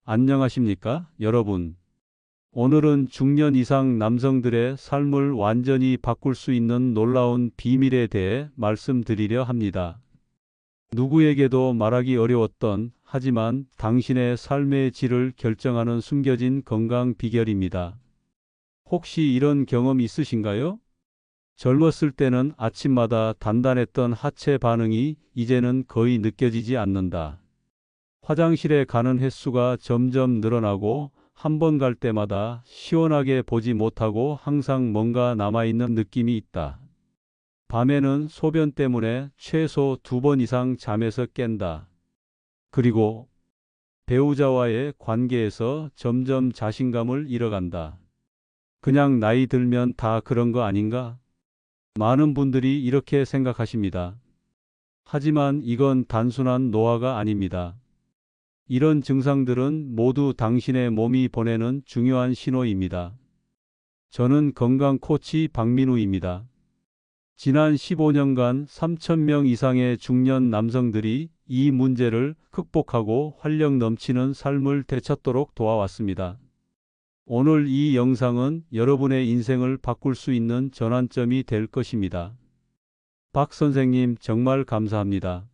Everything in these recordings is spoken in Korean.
안녕하십니까, 여러분. 오늘은 중년 이상 남성들의 삶을 완전히 바꿀 수 있는 놀라운 비밀에 대해 말씀드리려 합니다. 누구에게도 말하기 어려웠던, 하지만 당신의 삶의 질을 결정하는 숨겨진 건강 비결입니다. 혹시 이런 경험 있으신가요? 젊었을 때는 아침마다 단단했던 하체 반응이 이제는 거의 느껴지지 않는다. 화장실에 가는 횟수가 점점 늘어나고 한 번 갈 때마다 시원하게 보지 못하고 항상 뭔가 남아있는 느낌이 있다. 밤에는 소변 때문에 최소 2번 이상 잠에서 깬다. 그리고 배우자와의 관계에서 점점 자신감을 잃어간다. 그냥 나이 들면 다 그런 거 아닌가? 많은 분들이 이렇게 생각하십니다. 하지만 이건 단순한 노화가 아닙니다. 이런 증상들은 모두 당신의 몸이 보내는 중요한 신호입니다. 저는 건강 코치 박민우입니다. 지난 15년간 3,000명 이상의 중년 남성들이 이 문제를 극복하고 활력 넘치는 삶을 되찾도록 도와왔습니다. 오늘 이 영상은 여러분의 인생을 바꿀 수 있는 전환점이 될 것입니다. 박 선생님, 정말 감사합니다.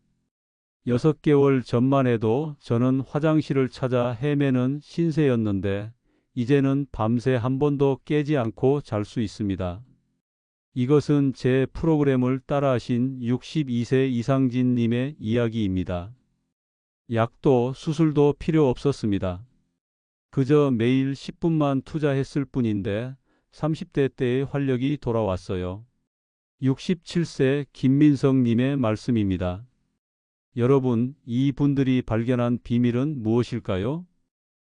6개월 전만 해도 저는 화장실을 찾아 헤매는 신세였는데 이제는 밤새 한 번도 깨지 않고 잘 수 있습니다. 이것은 제 프로그램을 따라하신 62세 이상진 님의 이야기입니다. 약도 수술도 필요 없었습니다. 그저 매일 10분만 투자했을 뿐인데 30대 때의 활력이 돌아왔어요. 67세 김민성 님의 말씀입니다. 여러분, 이 분들이 발견한 비밀은 무엇일까요?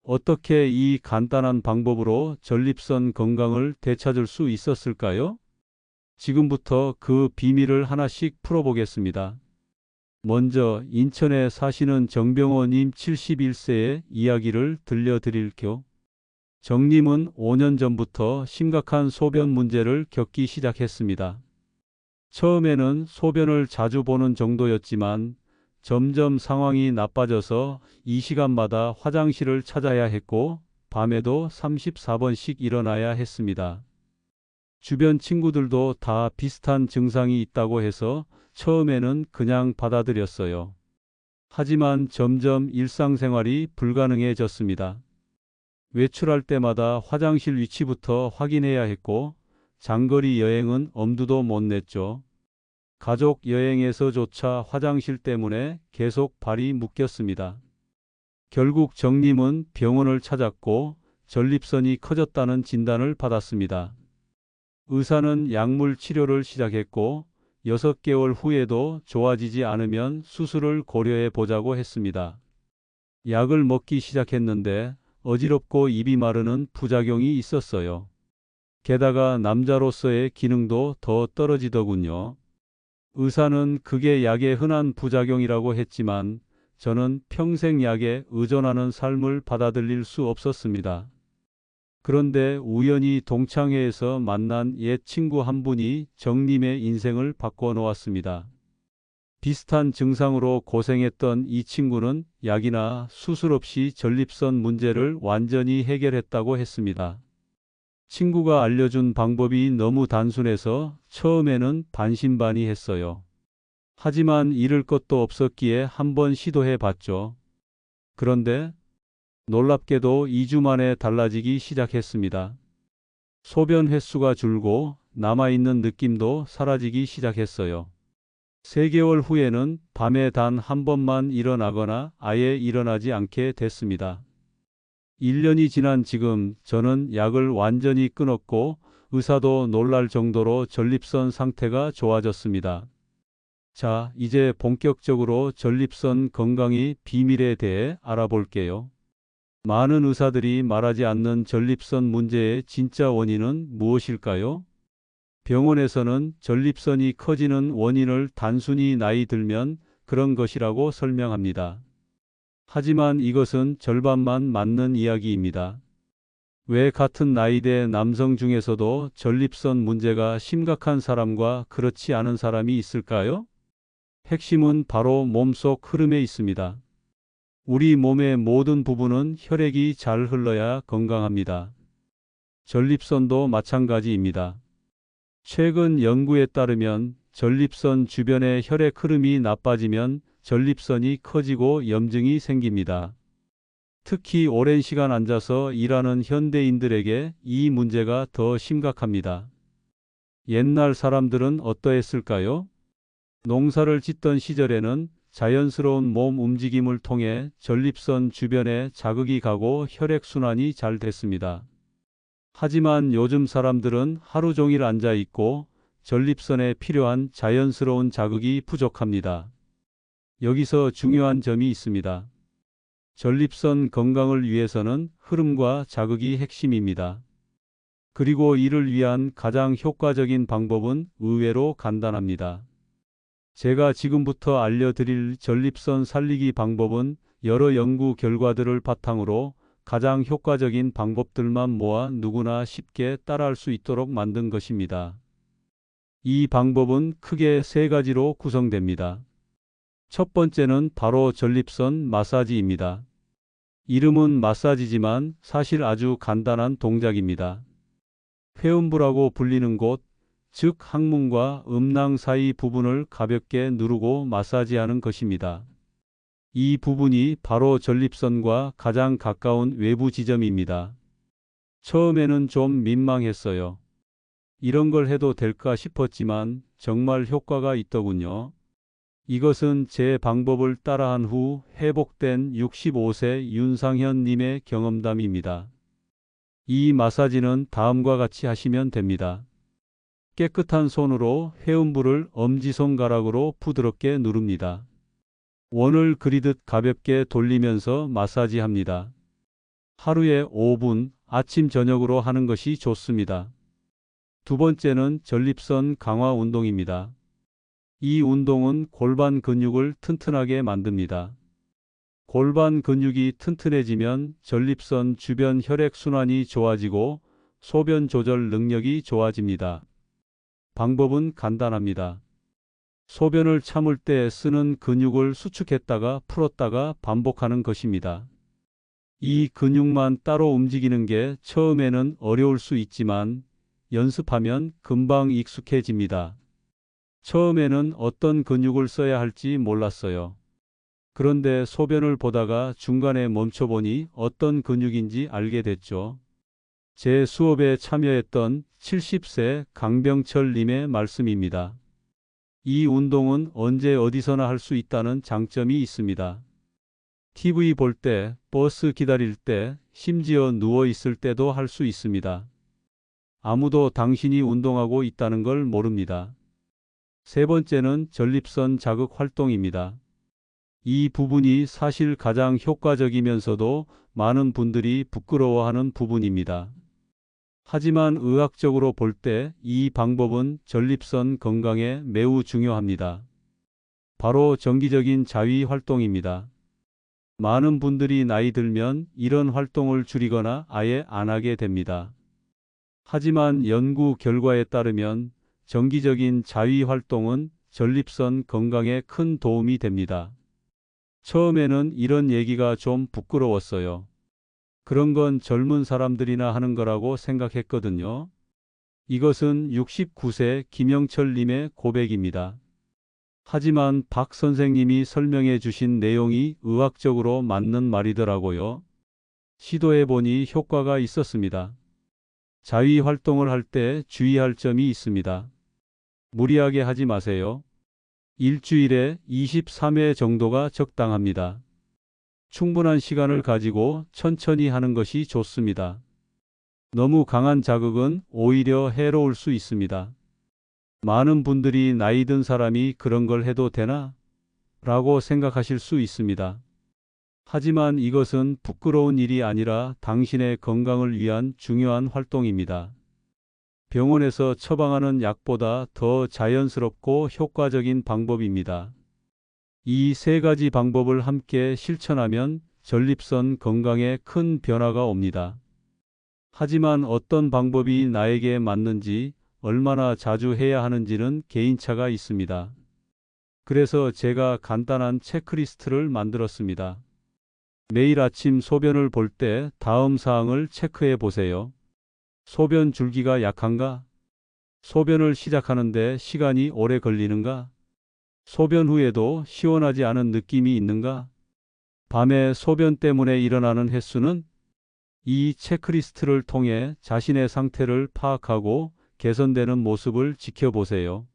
어떻게 이 간단한 방법으로 전립선 건강을 되찾을 수 있었을까요? 지금부터 그 비밀을 하나씩 풀어보겠습니다. 먼저 인천에 사시는 정병호님 71세의 이야기를 들려드릴게요. 정님은 5년 전부터 심각한 소변 문제를 겪기 시작했습니다. 처음에는 소변을 자주 보는 정도였지만 점점 상황이 나빠져서 이 시간마다 화장실을 찾아야 했고 밤에도 34번씩 일어나야 했습니다. 주변 친구들도 다 비슷한 증상이 있다고 해서 처음에는 그냥 받아들였어요. 하지만 점점 일상생활이 불가능해졌습니다. 외출할 때마다 화장실 위치부터 확인해야 했고 장거리 여행은 엄두도 못 냈죠. 가족 여행에서조차 화장실 때문에 계속 발이 묶였습니다. 결국 정님은 병원을 찾았고 전립선이 커졌다는 진단을 받았습니다. 의사는 약물 치료를 시작했고 6개월 후에도 좋아지지 않으면 수술을 고려해 보자고 했습니다. 약을 먹기 시작했는데 어지럽고 입이 마르는 부작용이 있었어요. 게다가 남자로서의 기능도 더 떨어지더군요. 의사는 그게 약의 흔한 부작용이라고 했지만 저는 평생 약에 의존하는 삶을 받아들일 수 없었습니다. 그런데 우연히 동창회에서 만난 옛 친구 한 분이 정님의 인생을 바꿔 놓았습니다. 비슷한 증상으로 고생했던 이 친구는 약이나 수술 없이 전립선 문제를 완전히 해결했다고 했습니다. 친구가 알려준 방법이 너무 단순해서 처음에는 반신반의했어요. 하지만 잃을 것도 없었기에 한번 시도해 봤죠. 그런데 놀랍게도 2주 만에 달라지기 시작했습니다. 소변 횟수가 줄고 남아있는 느낌도 사라지기 시작했어요. 3개월 후에는 밤에 단 한 번만 일어나거나 아예 일어나지 않게 됐습니다. 1년이 지난 지금 저는 약을 완전히 끊었고 의사도 놀랄 정도로 전립선 상태가 좋아졌습니다. 자, 이제 본격적으로 전립선 건강의 비밀에 대해 알아볼게요. 많은 의사들이 말하지 않는 전립선 문제의 진짜 원인은 무엇일까요? 병원에서는 전립선이 커지는 원인을 단순히 나이 들면 그런 것이라고 설명합니다. 하지만 이것은 절반만 맞는 이야기입니다. 왜 같은 나이대 남성 중에서도 전립선 문제가 심각한 사람과 그렇지 않은 사람이 있을까요? 핵심은 바로 몸속 흐름에 있습니다. 우리 몸의 모든 부분은 혈액이 잘 흘러야 건강합니다. 전립선도 마찬가지입니다. 최근 연구에 따르면 전립선 주변의 혈액 흐름이 나빠지면 전립선이 커지고 염증이 생깁니다. 특히 오랜 시간 앉아서 일하는 현대인들에게 이 문제가 더 심각합니다. 옛날 사람들은 어떠했을까요? 농사를 짓던 시절에는 자연스러운 몸 움직임을 통해 전립선 주변에 자극이 가고 혈액순환이 잘 됐습니다. 하지만 요즘 사람들은 하루 종일 앉아 있고 전립선에 필요한 자연스러운 자극이 부족합니다. 여기서 중요한 점이 있습니다. 전립선 건강을 위해서는 흐름과 자극이 핵심입니다. 그리고 이를 위한 가장 효과적인 방법은 의외로 간단합니다. 제가 지금부터 알려드릴 전립선 살리기 방법은 여러 연구 결과들을 바탕으로 가장 효과적인 방법들만 모아 누구나 쉽게 따라할 수 있도록 만든 것입니다. 이 방법은 크게 세 가지로 구성됩니다. 첫 번째는 바로 전립선 마사지입니다. 이름은 마사지지만 사실 아주 간단한 동작입니다. 회음부라고 불리는 곳, 즉 항문과 음낭 사이 부분을 가볍게 누르고 마사지하는 것입니다. 이 부분이 바로 전립선과 가장 가까운 외부 지점입니다. 처음에는 좀 민망했어요. 이런 걸 해도 될까 싶었지만 정말 효과가 있더군요. 이것은 제 방법을 따라한 후 회복된 65세 윤상현 님의 경험담입니다. 이 마사지는 다음과 같이 하시면 됩니다. 깨끗한 손으로 회음부를 엄지손가락으로 부드럽게 누릅니다. 원을 그리듯 가볍게 돌리면서 마사지합니다. 하루에 5분, 아침 저녁으로 하는 것이 좋습니다. 두 번째는 전립선 강화 운동입니다. 이 운동은 골반 근육을 튼튼하게 만듭니다. 골반 근육이 튼튼해지면 전립선 주변 혈액 순환이 좋아지고 소변 조절 능력이 좋아집니다. 방법은 간단합니다. 소변을 참을 때 쓰는 근육을 수축했다가 풀었다가 반복하는 것입니다. 이 근육만 따로 움직이는 게 처음에는 어려울 수 있지만 연습하면 금방 익숙해집니다. 처음에는 어떤 근육을 써야 할지 몰랐어요. 그런데 소변을 보다가 중간에 멈춰보니 어떤 근육인지 알게 됐죠. 제 수업에 참여했던 70세 강병철 님의 말씀입니다. 이 운동은 언제 어디서나 할 수 있다는 장점이 있습니다. TV 볼 때, 버스 기다릴 때, 심지어 누워 있을 때도 할 수 있습니다. 아무도 당신이 운동하고 있다는 걸 모릅니다. 세 번째는 전립선 자극 활동입니다. 이 부분이 사실 가장 효과적이면서도 많은 분들이 부끄러워하는 부분입니다. 하지만 의학적으로 볼 때 이 방법은 전립선 건강에 매우 중요합니다. 바로 정기적인 자위 활동입니다. 많은 분들이 나이 들면 이런 활동을 줄이거나 아예 안 하게 됩니다. 하지만 연구 결과에 따르면 정기적인 자위 활동은 전립선 건강에 큰 도움이 됩니다. 처음에는 이런 얘기가 좀 부끄러웠어요. 그런 건 젊은 사람들이나 하는 거라고 생각했거든요. 이것은 69세 김영철 님의 고백입니다. 하지만 박 선생님이 설명해 주신 내용이 의학적으로 맞는 말이더라고요. 시도해 보니 효과가 있었습니다. 자위 활동을 할 때 주의할 점이 있습니다. 무리하게 하지 마세요. 일주일에 23회 정도가 적당합니다. 충분한 시간을 가지고 천천히 하는 것이 좋습니다. 너무 강한 자극은 오히려 해로울 수 있습니다. 많은 분들이 나이 든 사람이 그런 걸 해도 되나? 라고 생각하실 수 있습니다. 하지만 이것은 부끄러운 일이 아니라 당신의 건강을 위한 중요한 활동입니다. 병원에서 처방하는 약보다 더 자연스럽고 효과적인 방법입니다. 이 세 가지 방법을 함께 실천하면 전립선 건강에 큰 변화가 옵니다. 하지만 어떤 방법이 나에게 맞는지, 얼마나 자주 해야 하는지는 개인차가 있습니다. 그래서 제가 간단한 체크리스트를 만들었습니다. 매일 아침 소변을 볼 때 다음 사항을 체크해 보세요. 소변 줄기가 약한가? 소변을 시작하는데 시간이 오래 걸리는가? 소변 후에도 시원하지 않은 느낌이 있는가? 밤에 소변 때문에 일어나는 횟수는? 이 체크리스트를 통해 자신의 상태를 파악하고 개선되는 모습을 지켜보세요.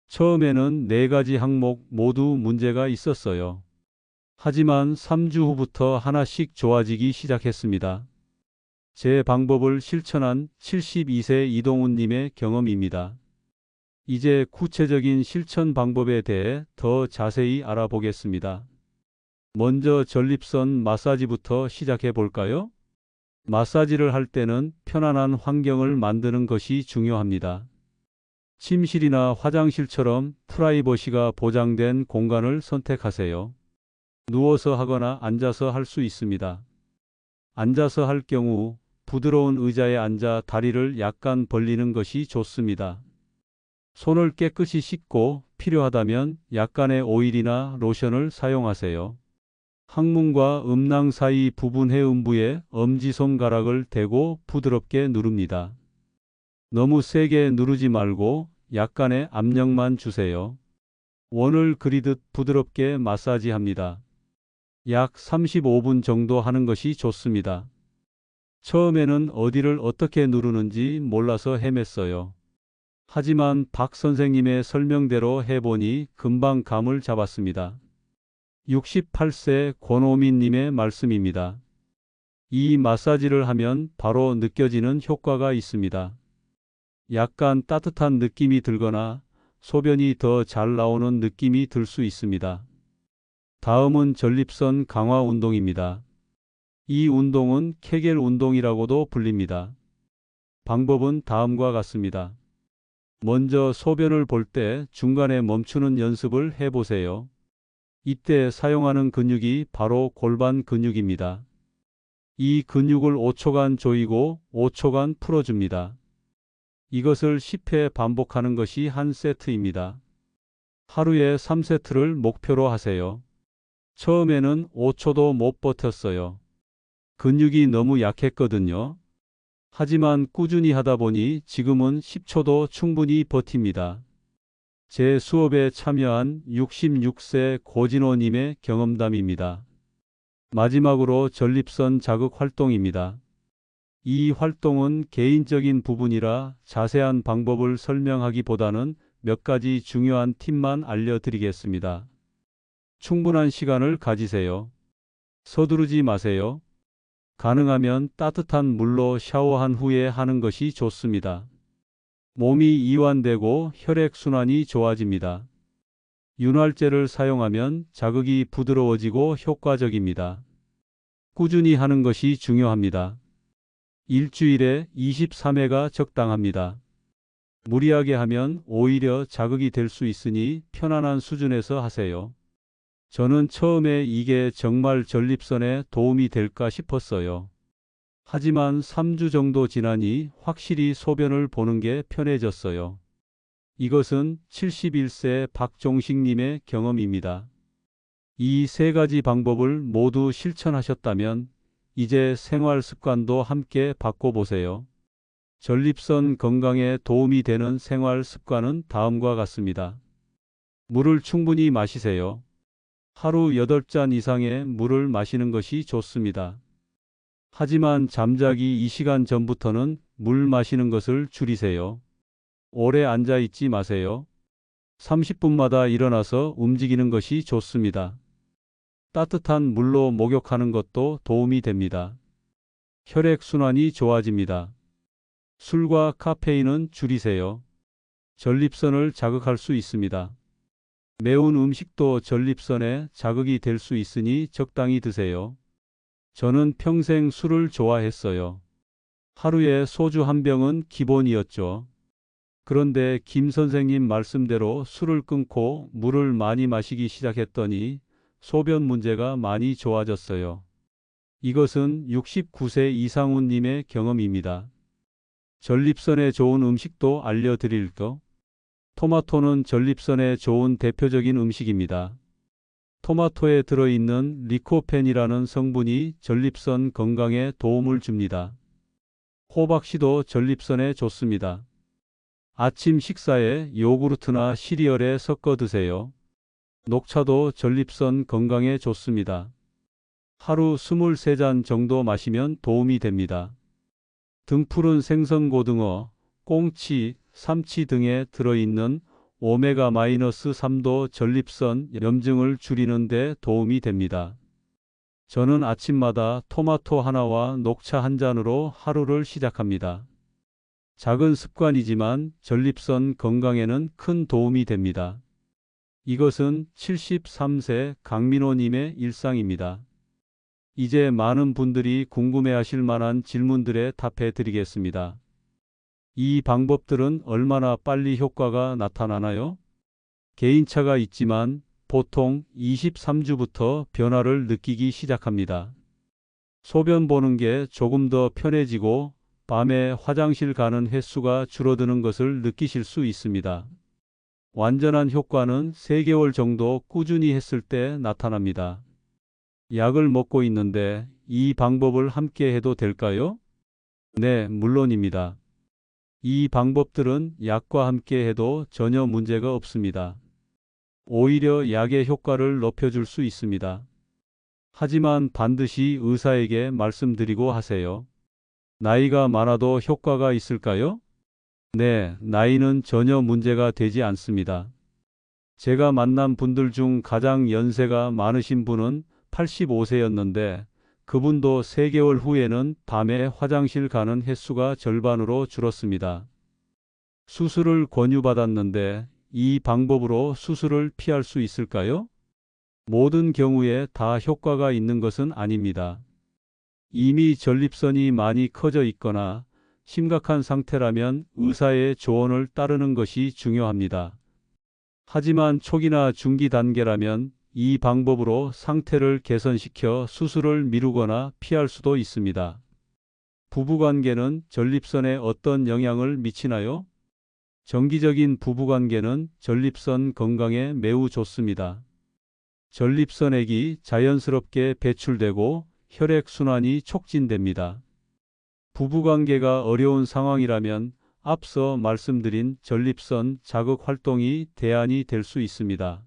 처음에는 4가지 항목 모두 문제가 있었어요. 하지만 3주 후부터 하나씩 좋아지기 시작했습니다. 제 방법을 실천한 72세 이동훈님의 경험입니다. 이제 구체적인 실천 방법에 대해 더 자세히 알아보겠습니다. 먼저 전립선 마사지부터 시작해 볼까요? 마사지를 할 때는 편안한 환경을 만드는 것이 중요합니다. 침실이나 화장실처럼 프라이버시가 보장된 공간을 선택하세요. 누워서 하거나 앉아서 할 수 있습니다. 앉아서 할 경우 부드러운 의자에 앉아 다리를 약간 벌리는 것이 좋습니다. 손을 깨끗이 씻고 필요하다면 약간의 오일이나 로션을 사용하세요. 항문과 음낭 사이 부분 해음부에 엄지손가락을 대고 부드럽게 누릅니다. 너무 세게 누르지 말고 약간의 압력만 주세요. 원을 그리듯 부드럽게 마사지합니다. 약 35분 정도 하는 것이 좋습니다. 처음에는 어디를 어떻게 누르는지 몰라서 헤맸어요. 하지만 박 선생님의 설명대로 해보니 금방 감을 잡았습니다. 68세 권오민님의 말씀입니다. 이 마사지를 하면 바로 느껴지는 효과가 있습니다. 약간 따뜻한 느낌이 들거나 소변이 더 잘 나오는 느낌이 들 수 있습니다. 다음은 전립선 강화 운동입니다. 이 운동은 케겔 운동이라고도 불립니다. 방법은 다음과 같습니다. 먼저 소변을 볼 때 중간에 멈추는 연습을 해보세요. 이때 사용하는 근육이 바로 골반 근육입니다. 이 근육을 5초간 조이고 5초간 풀어줍니다. 이것을 10회 반복하는 것이 한 세트입니다. 하루에 3세트를 목표로 하세요. 처음에는 5초도 못 버텼어요. 근육이 너무 약했거든요. 하지만 꾸준히 하다 보니 지금은 10초도 충분히 버팁니다. 제 수업에 참여한 66세 고진호님의 경험담입니다. 마지막으로 전립선 자극 활동입니다. 이 활동은 개인적인 부분이라 자세한 방법을 설명하기보다는 몇 가지 중요한 팁만 알려드리겠습니다. 충분한 시간을 가지세요. 서두르지 마세요. 가능하면 따뜻한 물로 샤워한 후에 하는 것이 좋습니다. 몸이 이완되고 혈액순환이 좋아집니다. 윤활제를 사용하면 자극이 부드러워지고 효과적입니다. 꾸준히 하는 것이 중요합니다. 일주일에 23회가 적당합니다. 무리하게 하면 오히려 자극이 될 수 있으니 편안한 수준에서 하세요. 저는 처음에 이게 정말 전립선에 도움이 될까 싶었어요. 하지만 3주 정도 지나니 확실히 소변을 보는 게 편해졌어요. 이것은 71세 박종식님의 경험입니다. 이 3가지 방법을 모두 실천하셨다면 이제 생활 습관도 함께 바꿔보세요. 전립선 건강에 도움이 되는 생활 습관은 다음과 같습니다. 물을 충분히 마시세요. 하루 8잔 이상의 물을 마시는 것이 좋습니다. 하지만 잠자기 2시간 전부터는 물 마시는 것을 줄이세요. 오래 앉아 있지 마세요. 30분마다 일어나서 움직이는 것이 좋습니다. 따뜻한 물로 목욕하는 것도 도움이 됩니다. 혈액순환이 좋아집니다. 술과 카페인은 줄이세요. 전립선을 자극할 수 있습니다. 매운 음식도 전립선에 자극이 될 수 있으니 적당히 드세요. 저는 평생 술을 좋아했어요. 하루에 소주 한 병은 기본이었죠. 그런데 김 선생님 말씀대로 술을 끊고 물을 많이 마시기 시작했더니 소변 문제가 많이 좋아졌어요. 이것은 69세 이상훈님의 경험입니다. 전립선에 좋은 음식도 알려드릴까? 토마토는 전립선에 좋은 대표적인 음식입니다. 토마토에 들어있는 리코펜이라는 성분이 전립선 건강에 도움을 줍니다. 호박씨도 전립선에 좋습니다. 아침 식사에 요구르트나 시리얼에 섞어 드세요. 녹차도 전립선 건강에 좋습니다. 하루 23잔 정도 마시면 도움이 됩니다. 등푸른 생선고등어, 꽁치, 삼치 등에 들어있는 오메가-3도 전립선 염증을 줄이는 데 도움이 됩니다. 저는 아침마다 토마토 하나와 녹차 한 잔으로 하루를 시작합니다. 작은 습관이지만 전립선 건강에는 큰 도움이 됩니다. 이것은 73세 강민호님의 일상입니다. 이제 많은 분들이 궁금해하실 만한 질문들에 답해 드리겠습니다. 이 방법들은 얼마나 빨리 효과가 나타나나요? 개인차가 있지만 보통 23주부터 변화를 느끼기 시작합니다. 소변 보는 게 조금 더 편해지고 밤에 화장실 가는 횟수가 줄어드는 것을 느끼실 수 있습니다. 완전한 효과는 3개월 정도 꾸준히 했을 때 나타납니다. 약을 먹고 있는데 이 방법을 함께 해도 될까요? 네, 물론입니다. 이 방법들은 약과 함께 해도 전혀 문제가 없습니다. 오히려 약의 효과를 높여줄 수 있습니다. 하지만 반드시 의사에게 말씀드리고 하세요. 나이가 많아도 효과가 있을까요? 네, 나이는 전혀 문제가 되지 않습니다. 제가 만난 분들 중 가장 연세가 많으신 분은 85세였는데 그분도 3개월 후에는 밤에 화장실 가는 횟수가 절반으로 줄었습니다. 수술을 권유받았는데 이 방법으로 수술을 피할 수 있을까요? 모든 경우에 다 효과가 있는 것은 아닙니다. 이미 전립선이 많이 커져 있거나 심각한 상태라면 의사의 조언을 따르는 것이 중요합니다. 하지만 초기나 중기 단계라면 이 방법으로 상태를 개선시켜 수술을 미루거나 피할 수도 있습니다. 부부관계는 전립선에 어떤 영향을 미치나요? 정기적인 부부관계는 전립선 건강에 매우 좋습니다. 전립선액이 자연스럽게 배출되고 혈액순환이 촉진됩니다. 부부관계가 어려운 상황이라면 앞서 말씀드린 전립선 자극 활동이 대안이 될 수 있습니다.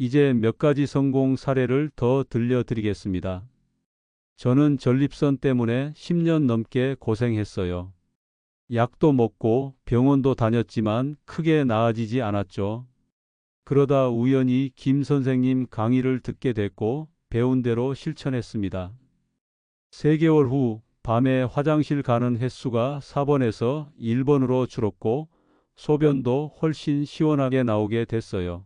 이제 몇 가지 성공 사례를 더 들려드리겠습니다. 저는 전립선 때문에 10년 넘게 고생했어요. 약도 먹고 병원도 다녔지만 크게 나아지지 않았죠. 그러다 우연히 김 선생님 강의를 듣게 됐고 배운 대로 실천했습니다. 3개월 후 밤에 화장실 가는 횟수가 4번에서 1번으로 줄었고 소변도 훨씬 시원하게 나오게 됐어요.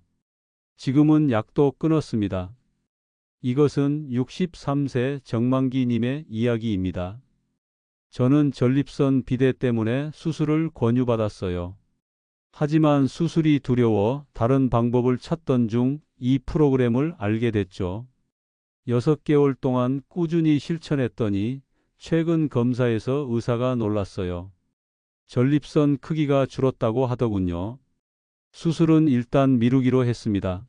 지금은 약도 끊었습니다. 이것은 63세 정만기님의 이야기입니다. 저는 전립선 비대 때문에 수술을 권유받았어요. 하지만 수술이 두려워 다른 방법을 찾던 중 이 프로그램을 알게 됐죠. 6개월 동안 꾸준히 실천했더니 최근 검사에서 의사가 놀랐어요. 전립선 크기가 줄었다고 하더군요. 수술은 일단 미루기로 했습니다.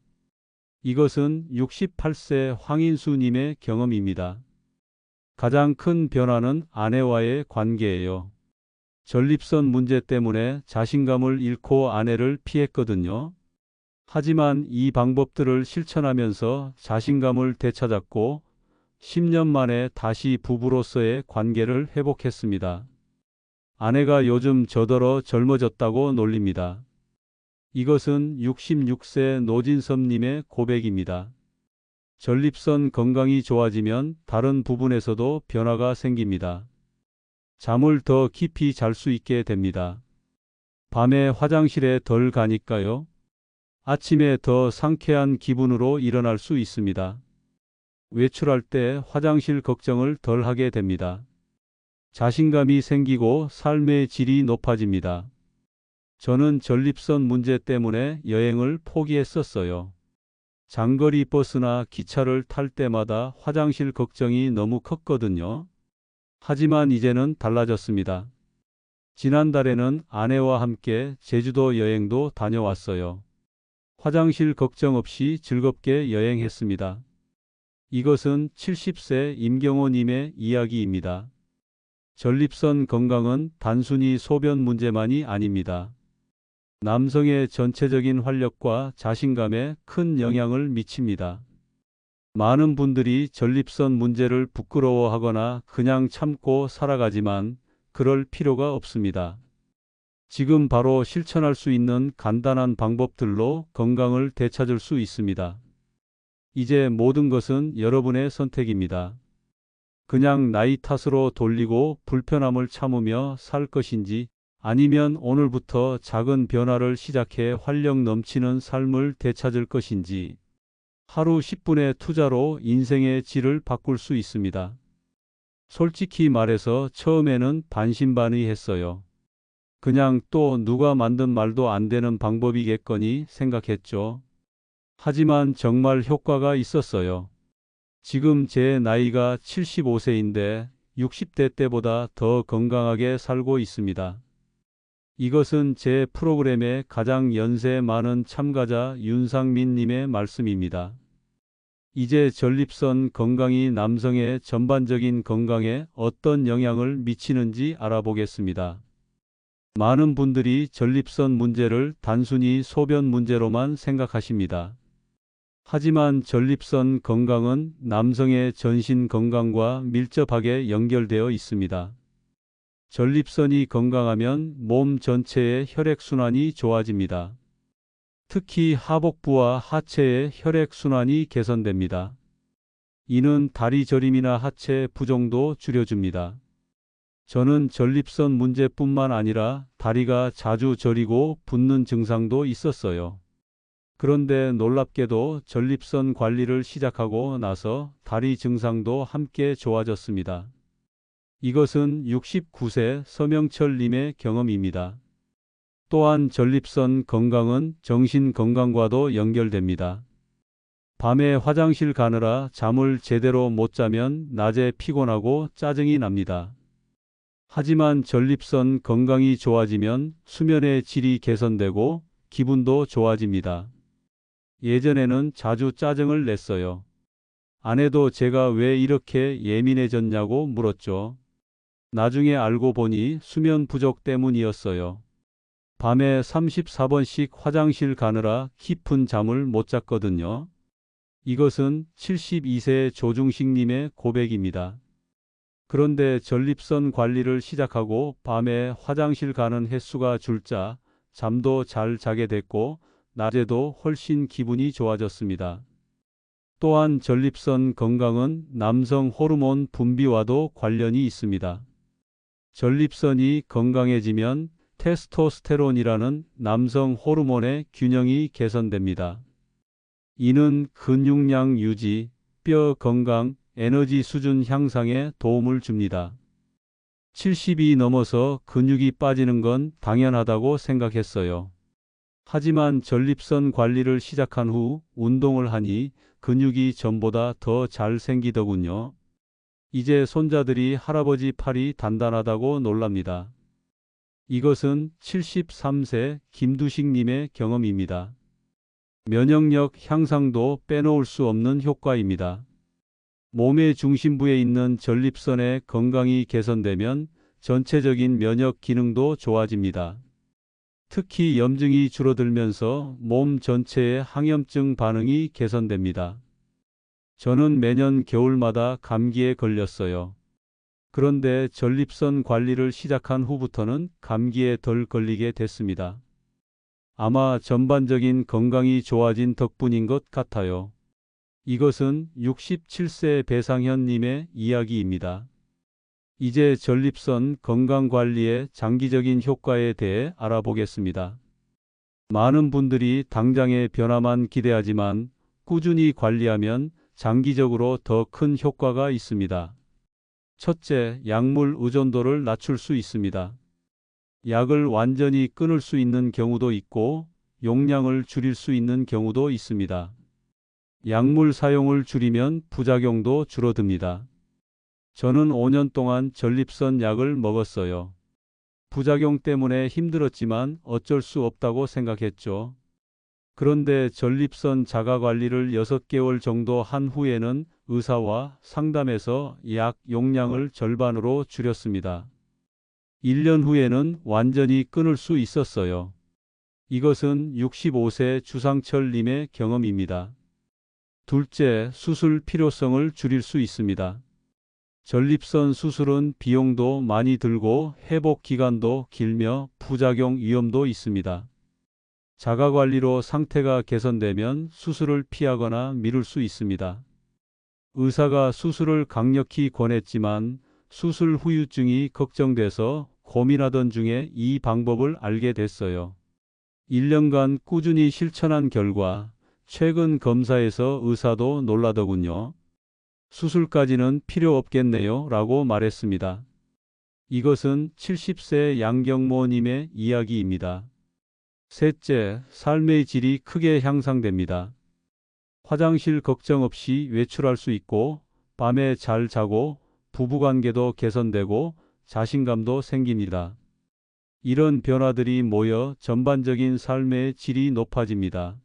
이것은 68세 황인수님의 경험입니다. 가장 큰 변화는 아내와의 관계예요. 전립선 문제 때문에 자신감을 잃고 아내를 피했거든요. 하지만 이 방법들을 실천하면서 자신감을 되찾았고 10년 만에 다시 부부로서의 관계를 회복했습니다. 아내가 요즘 저더러 젊어졌다고 놀립니다. 이것은 66세 노진섭님의 고백입니다. 전립선 건강이 좋아지면 다른 부분에서도 변화가 생깁니다. 잠을 더 깊이 잘 수 있게 됩니다. 밤에 화장실에 덜 가니까요. 아침에 더 상쾌한 기분으로 일어날 수 있습니다. 외출할 때 화장실 걱정을 덜 하게 됩니다. 자신감이 생기고 삶의 질이 높아집니다. 저는 전립선 문제 때문에 여행을 포기했었어요. 장거리 버스나 기차를 탈 때마다 화장실 걱정이 너무 컸거든요. 하지만 이제는 달라졌습니다. 지난달에는 아내와 함께 제주도 여행도 다녀왔어요. 화장실 걱정 없이 즐겁게 여행했습니다. 이것은 70세 임경호님의 이야기입니다. 전립선 건강은 단순히 소변 문제만이 아닙니다. 남성의 전체적인 활력과 자신감에 큰 영향을 미칩니다. 많은 분들이 전립선 문제를 부끄러워하거나 그냥 참고 살아가지만 그럴 필요가 없습니다. 지금 바로 실천할 수 있는 간단한 방법들로 건강을 되찾을 수 있습니다. 이제 모든 것은 여러분의 선택입니다. 그냥 나이 탓으로 돌리고 불편함을 참으며 살 것인지, 아니면 오늘부터 작은 변화를 시작해 활력 넘치는 삶을 되찾을 것인지. 하루 10분의 투자로 인생의 질을 바꿀 수 있습니다. 솔직히 말해서 처음에는 반신반의했어요. 그냥 또 누가 만든 말도 안 되는 방법이겠거니 생각했죠. 하지만 정말 효과가 있었어요. 지금 제 나이가 75세인데 60대 때보다 더 건강하게 살고 있습니다. 이것은 제 프로그램의 가장 연세 많은 참가자 윤상민 님의 말씀입니다. 이제 전립선 건강이 남성의 전반적인 건강에 어떤 영향을 미치는지 알아보겠습니다. 많은 분들이 전립선 문제를 단순히 소변 문제로만 생각하십니다. 하지만 전립선 건강은 남성의 전신 건강과 밀접하게 연결되어 있습니다. 전립선이 건강하면 몸 전체의 혈액순환이 좋아집니다. 특히 하복부와 하체의 혈액순환이 개선됩니다. 이는 다리 저림이나 하체 부종도 줄여줍니다. 저는 전립선 문제뿐만 아니라 다리가 자주 저리고 붓는 증상도 있었어요. 그런데 놀랍게도 전립선 관리를 시작하고 나서 다리 증상도 함께 좋아졌습니다. 이것은 69세 서명철 님의 경험입니다. 또한 전립선 건강은 정신 건강과도 연결됩니다. 밤에 화장실 가느라 잠을 제대로 못 자면 낮에 피곤하고 짜증이 납니다. 하지만 전립선 건강이 좋아지면 수면의 질이 개선되고 기분도 좋아집니다. 예전에는 자주 짜증을 냈어요. 아내도 제가 왜 이렇게 예민해졌냐고 물었죠. 나중에 알고 보니 수면 부족 때문이었어요. 밤에 34번씩 화장실 가느라 깊은 잠을 못 잤거든요. 이것은 72세 조중식님의 고백입니다. 그런데 전립선 관리를 시작하고 밤에 화장실 가는 횟수가 줄자 잠도 잘 자게 됐고 낮에도 훨씬 기분이 좋아졌습니다. 또한 전립선 건강은 남성 호르몬 분비와도 관련이 있습니다. 전립선이 건강해지면 테스토스테론이라는 남성 호르몬의 균형이 개선됩니다. 이는 근육량 유지, 뼈 건강, 에너지 수준 향상에 도움을 줍니다. 70이 넘어서 근육이 빠지는 건 당연하다고 생각했어요. 하지만 전립선 관리를 시작한 후 운동을 하니 근육이 전보다 더 잘 생기더군요. 이제 손자들이 할아버지 팔이 단단하다고 놀랍니다. 이것은 73세 김두식님의 경험입니다. 면역력 향상도 빼놓을 수 없는 효과입니다. 몸의 중심부에 있는 전립선의 건강이 개선되면 전체적인 면역 기능도 좋아집니다. 특히 염증이 줄어들면서 몸 전체의 항염증 반응이 개선됩니다. 저는 매년 겨울마다 감기에 걸렸어요. 그런데 전립선 관리를 시작한 후부터는 감기에 덜 걸리게 됐습니다. 아마 전반적인 건강이 좋아진 덕분인 것 같아요. 이것은 67세 배상현님의 이야기입니다. 이제 전립선 건강관리의 장기적인 효과에 대해 알아보겠습니다. 많은 분들이 당장의 변화만 기대하지만 꾸준히 관리하면 장기적으로 더 큰 효과가 있습니다. 첫째, 약물 의존도를 낮출 수 있습니다. 약을 완전히 끊을 수 있는 경우도 있고 용량을 줄일 수 있는 경우도 있습니다. 약물 사용을 줄이면 부작용도 줄어듭니다. 저는 5년 동안 전립선 약을 먹었어요. 부작용 때문에 힘들었지만 어쩔 수 없다고 생각했죠. 그런데 전립선 자가 관리를 6개월 정도 한 후에는 의사와 상담해서 약 용량을 절반으로 줄였습니다. 1년 후에는 완전히 끊을 수 있었어요. 이것은 65세 주상철님의 경험입니다. 둘째, 수술 필요성을 줄일 수 있습니다. 전립선 수술은 비용도 많이 들고 회복 기간도 길며 부작용 위험도 있습니다. 자가관리로 상태가 개선되면 수술을 피하거나 미룰 수 있습니다. 의사가 수술을 강력히 권했지만 수술 후유증이 걱정돼서 고민하던 중에 이 방법을 알게 됐어요. 1년간 꾸준히 실천한 결과 최근 검사에서 의사도 놀라더군요. 수술까지는 필요 없겠네요 라고 말했습니다. 이것은 70세 양경모님의 이야기입니다. 셋째, 삶의 질이 크게 향상됩니다. 화장실 걱정 없이 외출할 수 있고 밤에 잘 자고 부부관계도 개선되고 자신감도 생깁니다. 이런 변화들이 모여 전반적인 삶의 질이 높아집니다.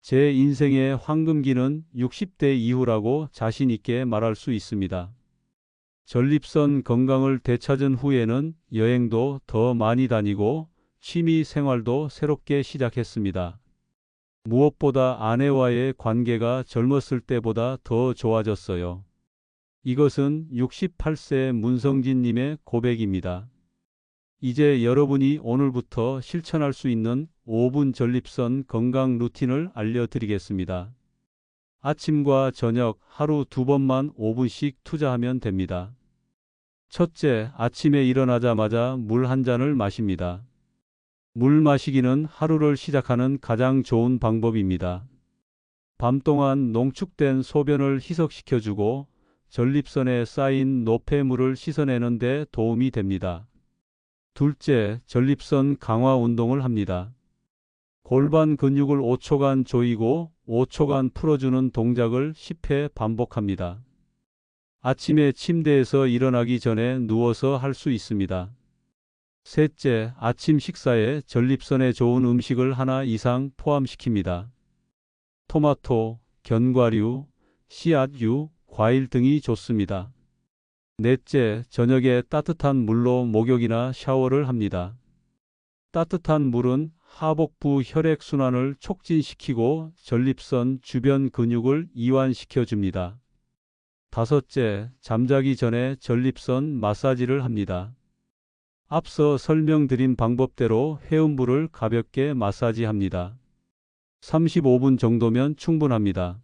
제 인생의 황금기는 60대 이후라고 자신 있게 말할 수 있습니다. 전립선 건강을 되찾은 후에는 여행도 더 많이 다니고 취미 생활도 새롭게 시작했습니다. 무엇보다 아내와의 관계가 젊었을 때보다 더 좋아졌어요. 이것은 68세 문성진님의 고백입니다. 이제 여러분이 오늘부터 실천할 수 있는 5분 전립선 건강 루틴을 알려드리겠습니다. 아침과 저녁 하루 2번만 5분씩 투자하면 됩니다. 첫째, 아침에 일어나자마자 물 한 잔을 마십니다. 물 마시기는 하루를 시작하는 가장 좋은 방법입니다. 밤 동안 농축된 소변을 희석시켜주고 전립선에 쌓인 노폐물을 씻어내는 데 도움이 됩니다. 둘째, 전립선 강화 운동을 합니다. 골반 근육을 5초간 조이고 5초간 풀어주는 동작을 10회 반복합니다. 아침에 침대에서 일어나기 전에 누워서 할 수 있습니다. 셋째, 아침 식사에 전립선에 좋은 음식을 하나 이상 포함시킵니다. 토마토, 견과류, 씨앗류, 과일 등이 좋습니다. 넷째, 저녁에 따뜻한 물로 목욕이나 샤워를 합니다. 따뜻한 물은 하복부 혈액순환을 촉진시키고 전립선 주변 근육을 이완시켜 줍니다. 다섯째, 잠자기 전에 전립선 마사지를 합니다. 앞서 설명드린 방법대로 회음부를 가볍게 마사지합니다. 35분 정도면 충분합니다.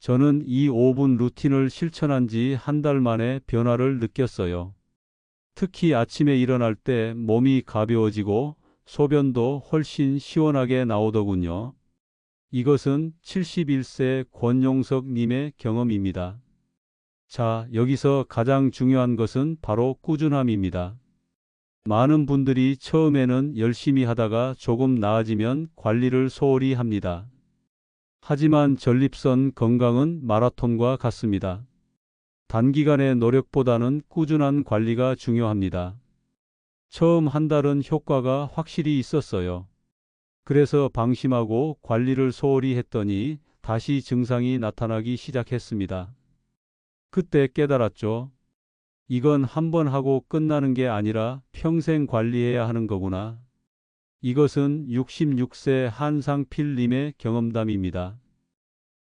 저는 이 5분 루틴을 실천한 지 한 달 만에 변화를 느꼈어요. 특히 아침에 일어날 때 몸이 가벼워지고 소변도 훨씬 시원하게 나오더군요. 이것은 71세 권용석 님의 경험입니다. 자, 여기서 가장 중요한 것은 바로 꾸준함입니다. 많은 분들이 처음에는 열심히 하다가 조금 나아지면 관리를 소홀히 합니다. 하지만 전립선 건강은 마라톤과 같습니다. 단기간의 노력보다는 꾸준한 관리가 중요합니다. 처음 한 달은 효과가 확실히 있었어요. 그래서 방심하고 관리를 소홀히 했더니 다시 증상이 나타나기 시작했습니다. 그때 깨달았죠. 이건 한 번 하고 끝나는 게 아니라 평생 관리해야 하는 거구나. 이것은 66세 한상필님의 경험담입니다.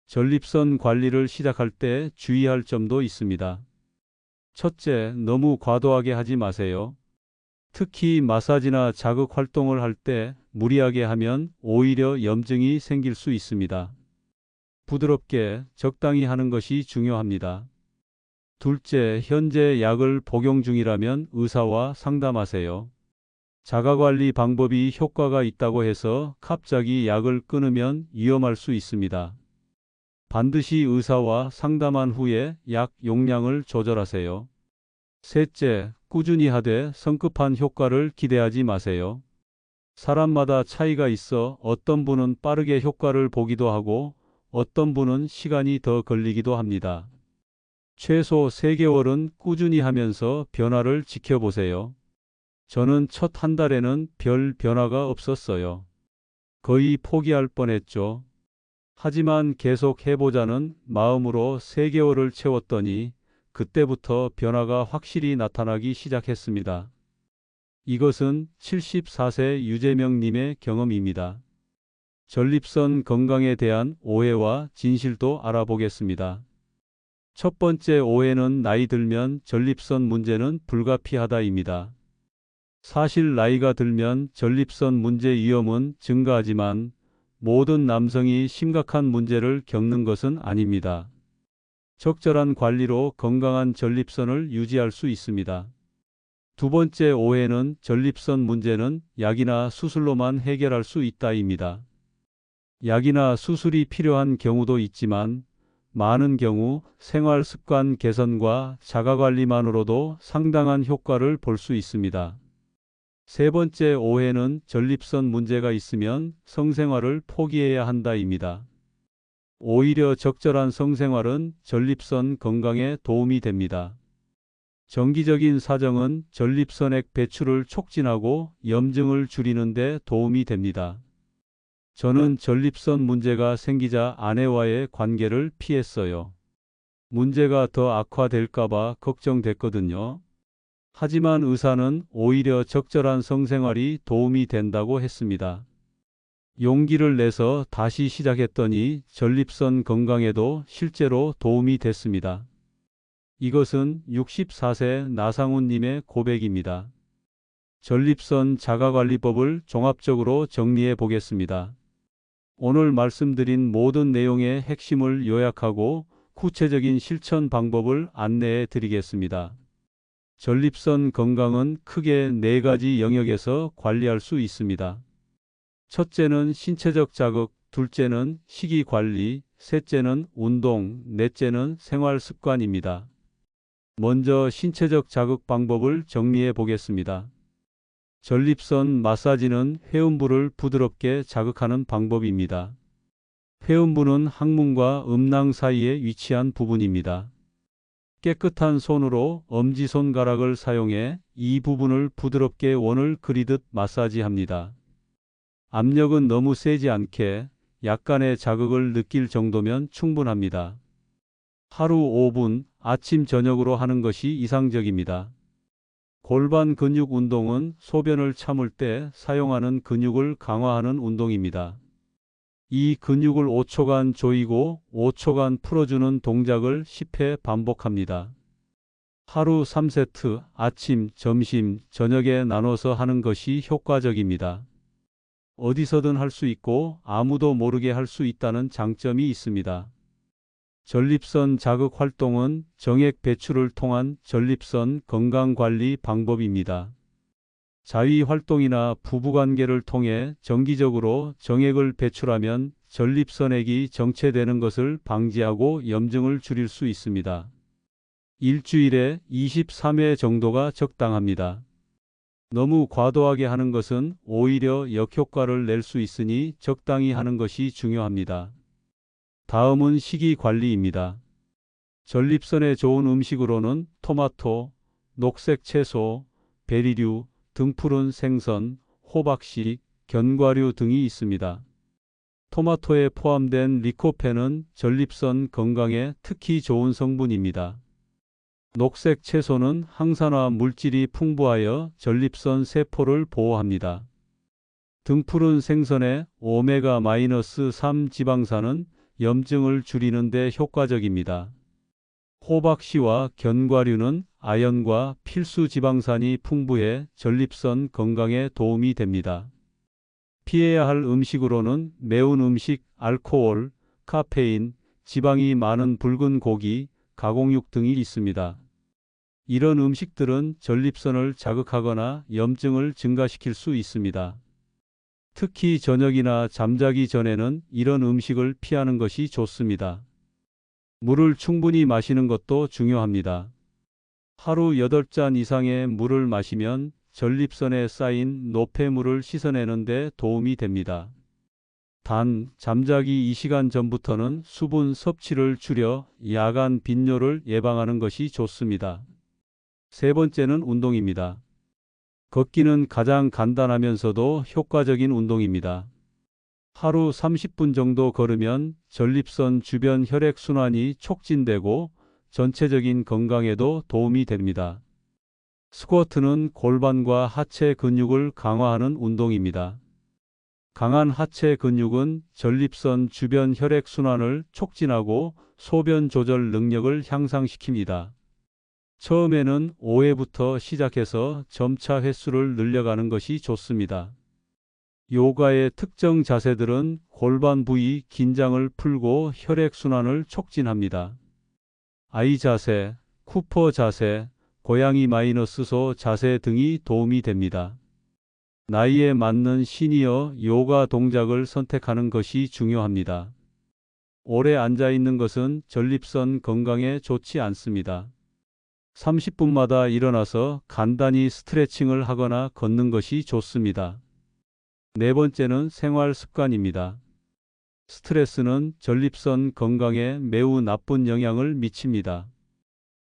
전립선 관리를 시작할 때 주의할 점도 있습니다. 첫째, 너무 과도하게 하지 마세요. 특히 마사지나 자극 활동을 할 때 무리하게 하면 오히려 염증이 생길 수 있습니다. 부드럽게 적당히 하는 것이 중요합니다. 둘째, 현재 약을 복용 중이라면 의사와 상담하세요. 자가관리 방법이 효과가 있다고 해서 갑자기 약을 끊으면 위험할 수 있습니다. 반드시 의사와 상담한 후에 약 용량을 조절하세요. 셋째, 꾸준히 하되 성급한 효과를 기대하지 마세요. 사람마다 차이가 있어 어떤 분은 빠르게 효과를 보기도 하고 어떤 분은 시간이 더 걸리기도 합니다. 최소 3개월은 꾸준히 하면서 변화를 지켜보세요. 저는 첫 한 달에는 별 변화가 없었어요. 거의 포기할 뻔했죠. 하지만 계속 해보자는 마음으로 3개월을 채웠더니 그때부터 변화가 확실히 나타나기 시작했습니다. 이것은 74세 유재명님의 경험입니다. 전립선 건강에 대한 오해와 진실도 알아보겠습니다. 첫 번째 오해는 나이 들면 전립선 문제는 불가피하다입니다. 사실 나이가 들면 전립선 문제 위험은 증가하지만 모든 남성이 심각한 문제를 겪는 것은 아닙니다. 적절한 관리로 건강한 전립선을 유지할 수 있습니다. 두 번째 오해는 전립선 문제는 약이나 수술로만 해결할 수 있다입니다. 약이나 수술이 필요한 경우도 있지만 많은 경우 생활 습관 개선과 자가관리만으로도 상당한 효과를 볼 수 있습니다. 세 번째 오해는 전립선 문제가 있으면 성생활을 포기해야 한다입니다. 오히려 적절한 성생활은 전립선 건강에 도움이 됩니다. 정기적인 사정은 전립선액 배출을 촉진하고 염증을 줄이는 데 도움이 됩니다. 저는 전립선 문제가 생기자 아내와의 관계를 피했어요. 문제가 더 악화될까봐 걱정됐거든요. 하지만 의사는 오히려 적절한 성생활이 도움이 된다고 했습니다. 용기를 내서 다시 시작했더니 전립선 건강에도 실제로 도움이 됐습니다. 이것은 64세 나상훈님의 고백입니다. 전립선 자가관리법을 종합적으로 정리해 보겠습니다. 오늘 말씀드린 모든 내용의 핵심을 요약하고 구체적인 실천 방법을 안내해 드리겠습니다. 전립선 건강은 크게 4가지 영역에서 관리할 수 있습니다. 첫째는 신체적 자극, 둘째는 식이 관리, 셋째는 운동, 넷째는 생활 습관입니다. 먼저 신체적 자극 방법을 정리해 보겠습니다. 전립선 마사지는 회음부를 부드럽게 자극하는 방법입니다. 회음부는 항문과 음낭 사이에 위치한 부분입니다. 깨끗한 손으로 엄지손가락을 사용해 이 부분을 부드럽게 원을 그리듯 마사지합니다. 압력은 너무 세지 않게 약간의 자극을 느낄 정도면 충분합니다. 하루 5분 아침 저녁으로 하는 것이 이상적입니다. 골반 근육 운동은 소변을 참을 때 사용하는 근육을 강화하는 운동입니다. 이 근육을 5초간 조이고 5초간 풀어주는 동작을 10회 반복합니다. 하루 3세트 아침, 점심, 저녁에 나눠서 하는 것이 효과적입니다. 어디서든 할 수 있고 아무도 모르게 할 수 있다는 장점이 있습니다. 전립선 자극 활동은 정액 배출을 통한 전립선 건강관리 방법입니다. 자위 활동이나 부부관계를 통해 정기적으로 정액을 배출하면 전립선액이 정체되는 것을 방지하고 염증을 줄일 수 있습니다. 일주일에 23회 정도가 적당합니다. 너무 과도하게 하는 것은 오히려 역효과를 낼 수 있으니 적당히 하는 것이 중요합니다. 다음은 식이 관리입니다. 전립선에 좋은 음식으로는 토마토, 녹색 채소, 베리류, 등푸른 생선, 호박씨, 견과류 등이 있습니다. 토마토에 포함된 리코펜은 전립선 건강에 특히 좋은 성분입니다. 녹색 채소는 항산화 물질이 풍부하여 전립선 세포를 보호합니다. 등푸른 생선의 오메가-3 지방산은 염증을 줄이는 데 효과적입니다. 호박씨와 견과류는 아연과 필수 지방산이 풍부해 전립선 건강에 도움이 됩니다. 피해야 할 음식으로는 매운 음식, 알코올, 카페인, 지방이 많은 붉은 고기, 가공육 등이 있습니다. 이런 음식들은 전립선을 자극하거나 염증을 증가시킬 수 있습니다. 특히 저녁이나 잠자기 전에는 이런 음식을 피하는 것이 좋습니다. 물을 충분히 마시는 것도 중요합니다. 하루 8잔 이상의 물을 마시면 전립선에 쌓인 노폐물을 씻어내는 데 도움이 됩니다. 단, 잠자기 2시간 전부터는 수분 섭취를 줄여 야간 빈뇨를 예방하는 것이 좋습니다. 세 번째는 운동입니다. 걷기는 가장 간단하면서도 효과적인 운동입니다. 하루 30분 정도 걸으면 전립선 주변 혈액순환이 촉진되고 전체적인 건강에도 도움이 됩니다. 스쿼트는 골반과 하체 근육을 강화하는 운동입니다. 강한 하체 근육은 전립선 주변 혈액순환을 촉진하고 소변 조절 능력을 향상시킵니다. 처음에는 5회부터 시작해서 점차 횟수를 늘려가는 것이 좋습니다. 요가의 특정 자세들은 골반 부위 긴장을 풀고 혈액순환을 촉진합니다. I 자세, 쿠퍼 자세, 고양이 마이너스소 자세 등이 도움이 됩니다. 나이에 맞는 시니어 요가 동작을 선택하는 것이 중요합니다. 오래 앉아 있는 것은 전립선 건강에 좋지 않습니다. 30분마다 일어나서 간단히 스트레칭을 하거나 걷는 것이 좋습니다. 네 번째는 생활 습관입니다. 스트레스는 전립선 건강에 매우 나쁜 영향을 미칩니다.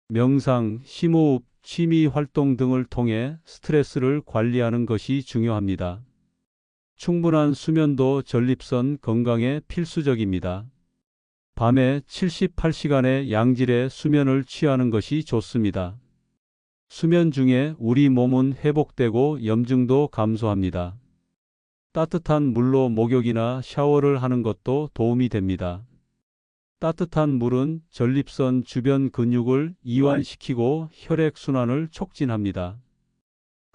명상, 심호흡, 취미 활동 등을 통해 스트레스를 관리하는 것이 중요합니다. 충분한 수면도 전립선 건강에 필수적입니다. 밤에 78시간의 양질의 수면을 취하는 것이 좋습니다. 수면 중에 우리 몸은 회복되고 염증도 감소합니다. 따뜻한 물로 목욕이나 샤워를 하는 것도 도움이 됩니다. 따뜻한 물은 전립선 주변 근육을 이완시키고 혈액순환을 촉진합니다.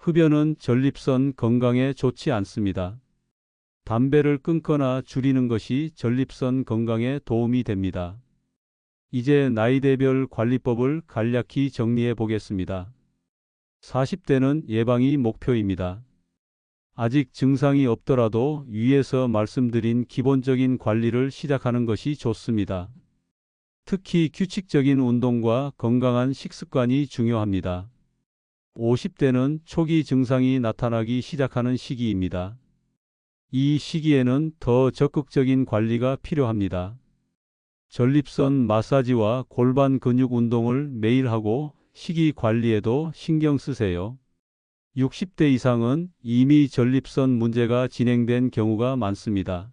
흡연은 전립선 건강에 좋지 않습니다. 담배를 끊거나 줄이는 것이 전립선 건강에 도움이 됩니다. 이제 나이대별 관리법을 간략히 정리해 보겠습니다. 40대는 예방이 목표입니다. 아직 증상이 없더라도 위에서 말씀드린 기본적인 관리를 시작하는 것이 좋습니다. 특히 규칙적인 운동과 건강한 식습관이 중요합니다. 50대는 초기 증상이 나타나기 시작하는 시기입니다. 이 시기에는 더 적극적인 관리가 필요합니다. 전립선 마사지와 골반 근육 운동을 매일 하고 식이 관리에도 신경 쓰세요. 60대 이상은 이미 전립선 문제가 진행된 경우가 많습니다.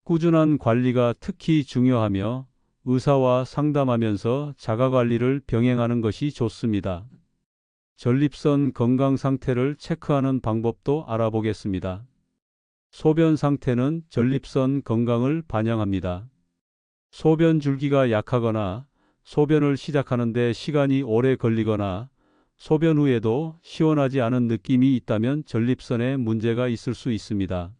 꾸준한 관리가 특히 중요하며 의사와 상담하면서 자가관리를 병행하는 것이 좋습니다. 전립선 건강 상태를 체크하는 방법도 알아보겠습니다. 소변 상태는 전립선 건강을 반영합니다. 소변 줄기가 약하거나 소변을 시작하는데 시간이 오래 걸리거나 소변 후에도 시원하지 않은 느낌이 있다면 전립선에 문제가 있을 수 있습니다.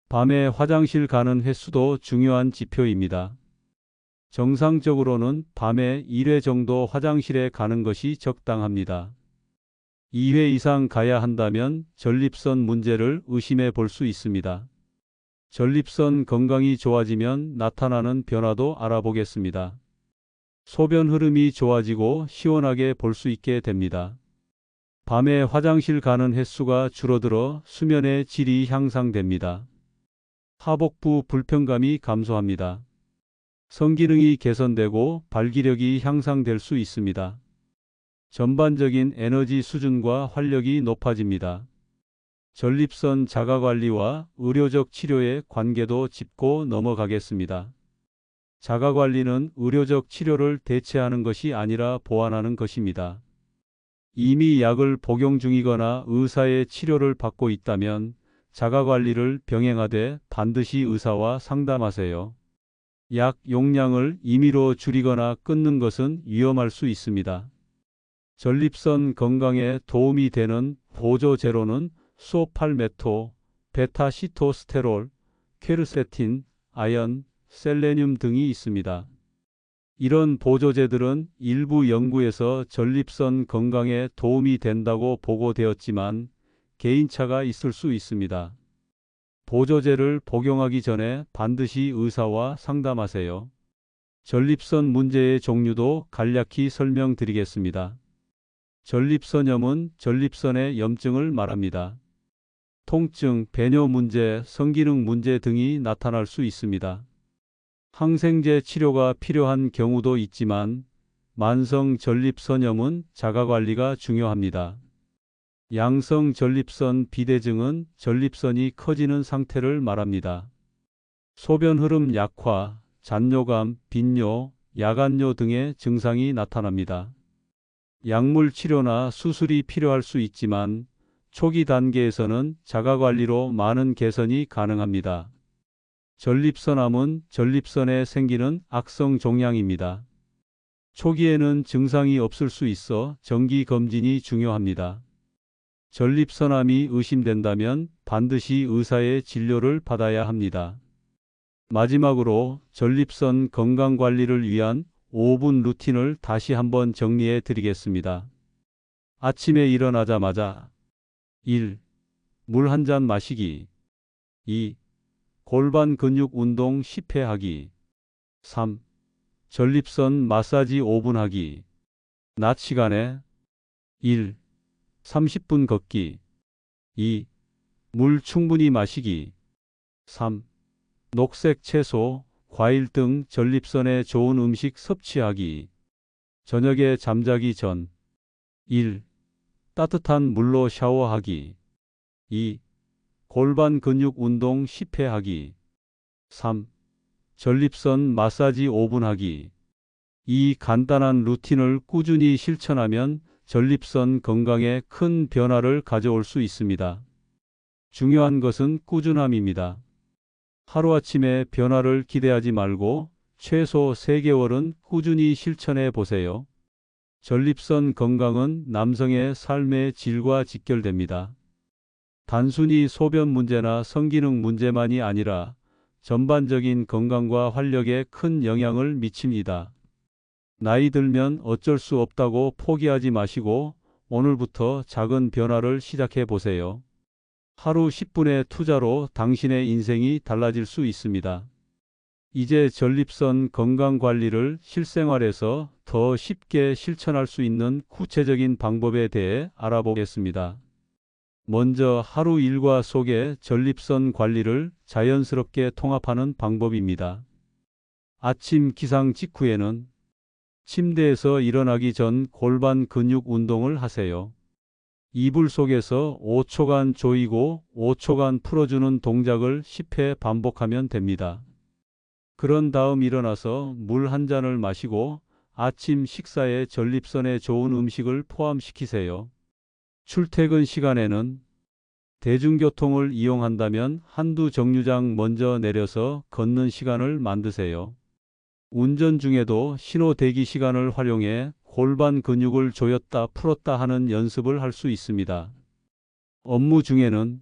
밤에 화장실 가는 횟수도 중요한 지표입니다. 정상적으로는 밤에 1회 정도 화장실에 가는 것이 적당합니다. 2회 이상 가야 한다면 전립선 문제를 의심해 볼 수 있습니다. 전립선 건강이 좋아지면 나타나는 변화도 알아보겠습니다. 소변 흐름이 좋아지고 시원하게 볼 수 있게 됩니다. 밤에 화장실 가는 횟수가 줄어들어 수면의 질이 향상됩니다. 하복부 불편감이 감소합니다. 성기능이 개선되고 발기력이 향상될 수 있습니다. 전반적인 에너지 수준과 활력이 높아집니다. 전립선 자가관리와 의료적 치료의 관계도 짚고 넘어가겠습니다. 자가관리는 의료적 치료를 대체하는 것이 아니라 보완하는 것입니다. 이미 약을 복용 중이거나 의사의 치료를 받고 있다면 자가관리를 병행하되 반드시 의사와 상담하세요. 약 용량을 임의로 줄이거나 끊는 것은 위험할 수 있습니다. 전립선 건강에 도움이 되는 보조 제로는 수오팔메토, 베타시토스테롤, 퀘르세틴, 아연, 셀레늄 등이 있습니다. 이런 보조제들은 일부 연구에서 전립선 건강에 도움이 된다고 보고되었지만 개인차가 있을 수 있습니다. 보조제를 복용하기 전에 반드시 의사와 상담하세요. 전립선 문제의 종류도 간략히 설명드리겠습니다. 전립선염은 전립선의 염증을 말합니다. 통증, 배뇨 문제, 성기능 문제 등이 나타날 수 있습니다. 항생제 치료가 필요한 경우도 있지만 만성 전립선염은 자가관리가 중요합니다. 양성 전립선 비대증은 전립선이 커지는 상태를 말합니다. 소변 흐름 약화, 잔뇨감, 빈뇨, 야간뇨 등의 증상이 나타납니다. 약물 치료나 수술이 필요할 수 있지만 초기 단계에서는 자가관리로 많은 개선이 가능합니다. 전립선암은 전립선에 생기는 악성 종양입니다. 초기에는 증상이 없을 수 있어 정기 검진이 중요합니다. 전립선암이 의심된다면 반드시 의사의 진료를 받아야 합니다. 마지막으로 전립선 건강관리를 위한 5분 루틴을 다시 한번 정리해 드리겠습니다. 아침에 일어나자마자 1. 물 한 잔 마시기. 2. 골반 근육 운동 10회 하기. 3. 전립선 마사지 5분 하기. 낮 시간에 1. 30분 걷기. 2. 물 충분히 마시기. 3. 녹색 채소, 과일 등 전립선에 좋은 음식 섭취하기. 저녁에 잠자기 전 1. 따뜻한 물로 샤워하기. 2. 골반 근육 운동 10회 하기. 3. 전립선 마사지 5분 하기. 이 간단한 루틴을 꾸준히 실천하면 전립선 건강에 큰 변화를 가져올 수 있습니다. 중요한 것은 꾸준함입니다. 하루아침에 변화를 기대하지 말고 최소 3개월은 꾸준히 실천해 보세요. 전립선 건강은 남성의 삶의 질과 직결됩니다. 단순히 소변 문제나 성기능 문제만이 아니라 전반적인 건강과 활력에 큰 영향을 미칩니다. 나이 들면 어쩔 수 없다고 포기하지 마시고 오늘부터 작은 변화를 시작해 보세요. 하루 10분의 투자로 당신의 인생이 달라질 수 있습니다. 이제 전립선 건강 관리를 실생활에서 더 쉽게 실천할 수 있는 구체적인 방법에 대해 알아보겠습니다. 먼저 하루 일과 속에 전립선 관리를 자연스럽게 통합하는 방법입니다. 아침 기상 직후에는 침대에서 일어나기 전 골반 근육 운동을 하세요. 이불 속에서 5초간 조이고 5초간 풀어주는 동작을 10회 반복하면 됩니다. 그런 다음 일어나서 물 한 잔을 마시고 아침 식사에 전립선에 좋은 음식을 포함시키세요. 출퇴근 시간에는 대중교통을 이용한다면 한두 정류장 먼저 내려서 걷는 시간을 만드세요. 운전 중에도 신호 대기 시간을 활용해 골반 근육을 조였다 풀었다 하는 연습을 할 수 있습니다. 업무 중에는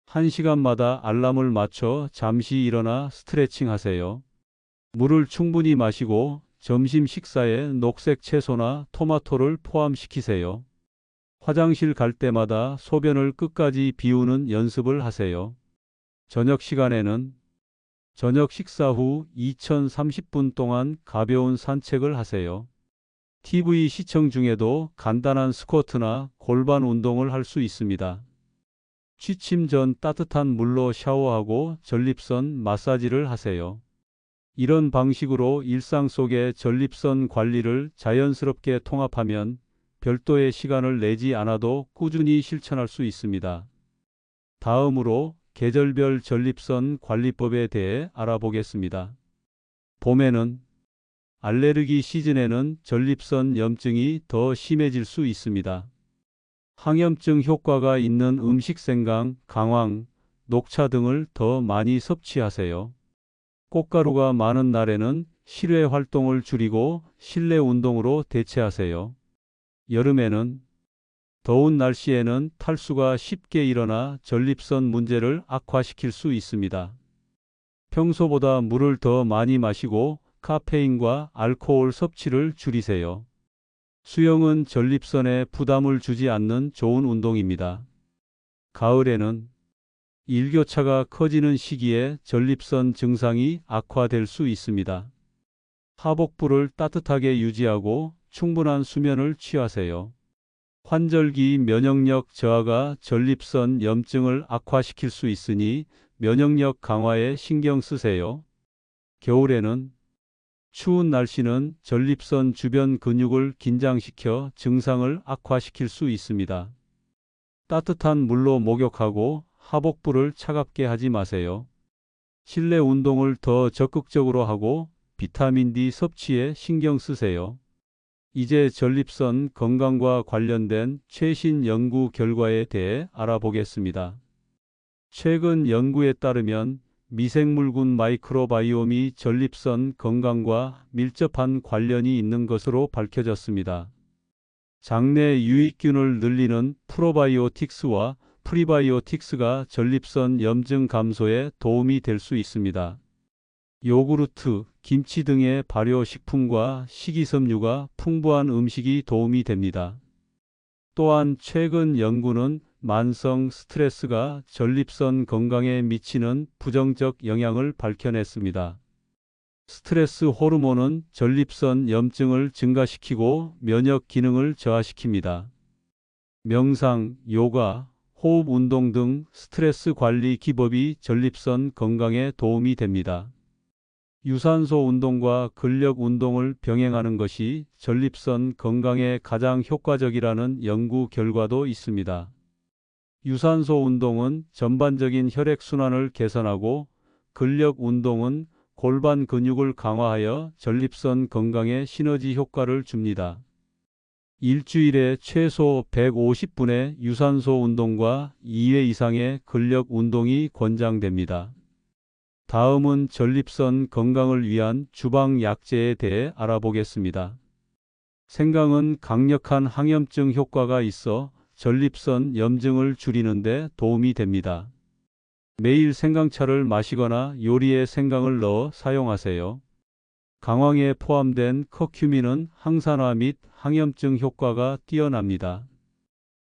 1시간마다 알람을 맞춰 잠시 일어나 스트레칭 하세요. 물을 충분히 마시고 점심 식사에 녹색 채소나 토마토를 포함시키세요. 화장실 갈 때마다 소변을 끝까지 비우는 연습을 하세요. 저녁 시간에는 저녁 식사 후 2030분 동안 가벼운 산책을 하세요. TV 시청 중에도 간단한 스쿼트나 골반 운동을 할 수 있습니다. 취침 전 따뜻한 물로 샤워하고 전립선 마사지를 하세요. 이런 방식으로 일상 속의 전립선 관리를 자연스럽게 통합하면 별도의 시간을 내지 않아도 꾸준히 실천할 수 있습니다. 다음으로 계절별 전립선 관리법에 대해 알아보겠습니다. 봄에는 알레르기 시즌에는 전립선 염증이 더 심해질 수 있습니다. 항염증 효과가 있는 음식 생강, 강황, 녹차 등을 더 많이 섭취하세요. 꽃가루가 많은 날에는 실외 활동을 줄이고 실내 운동으로 대체하세요. 여름에는 더운 날씨에는 탈수가 쉽게 일어나 전립선 문제를 악화시킬 수 있습니다. 평소보다 물을 더 많이 마시고 카페인과 알코올 섭취를 줄이세요. 수영은 전립선에 부담을 주지 않는 좋은 운동입니다. 가을에는 일교차가 커지는 시기에 전립선 증상이 악화될 수 있습니다. 하복부를 따뜻하게 유지하고 충분한 수면을 취하세요. 환절기 면역력 저하가 전립선 염증을 악화시킬 수 있으니 면역력 강화에 신경 쓰세요. 겨울에는 추운 날씨는 전립선 주변 근육을 긴장시켜 증상을 악화시킬 수 있습니다. 따뜻한 물로 목욕하고 하복부를 차갑게 하지 마세요. 실내 운동을 더 적극적으로 하고 비타민 D 섭취에 신경 쓰세요. 이제 전립선 건강과 관련된 최신 연구 결과에 대해 알아보겠습니다. 최근 연구에 따르면 미생물군 마이크로바이옴이 전립선 건강과 밀접한 관련이 있는 것으로 밝혀졌습니다. 장내 유익균을 늘리는 프로바이오틱스와 프리바이오틱스가 전립선 염증 감소에 도움이 될 수 있습니다. 요구르트, 김치 등의 발효식품과 식이섬유가 풍부한 음식이 도움이 됩니다. 또한 최근 연구는 만성 스트레스가 전립선 건강에 미치는 부정적 영향을 밝혀냈습니다. 스트레스 호르몬은 전립선 염증을 증가시키고 면역 기능을 저하시킵니다. 명상, 요가, 호흡 운동 등 스트레스 관리 기법이 전립선 건강에 도움이 됩니다. 유산소 운동과 근력 운동을 병행하는 것이 전립선 건강에 가장 효과적이라는 연구 결과도 있습니다. 유산소 운동은 전반적인 혈액순환을 개선하고 근력 운동은 골반 근육을 강화하여 전립선 건강에 시너지 효과를 줍니다. 일주일에 최소 150분의 유산소 운동과 2회 이상의 근력 운동이 권장됩니다. 다음은 전립선 건강을 위한 주방 약재에 대해 알아보겠습니다. 생강은 강력한 항염증 효과가 있어 전립선 염증을 줄이는 데 도움이 됩니다. 매일 생강차를 마시거나 요리에 생강을 넣어 사용하세요. 강황에 포함된 커큐민은 항산화 및 항염증 효과가 뛰어납니다.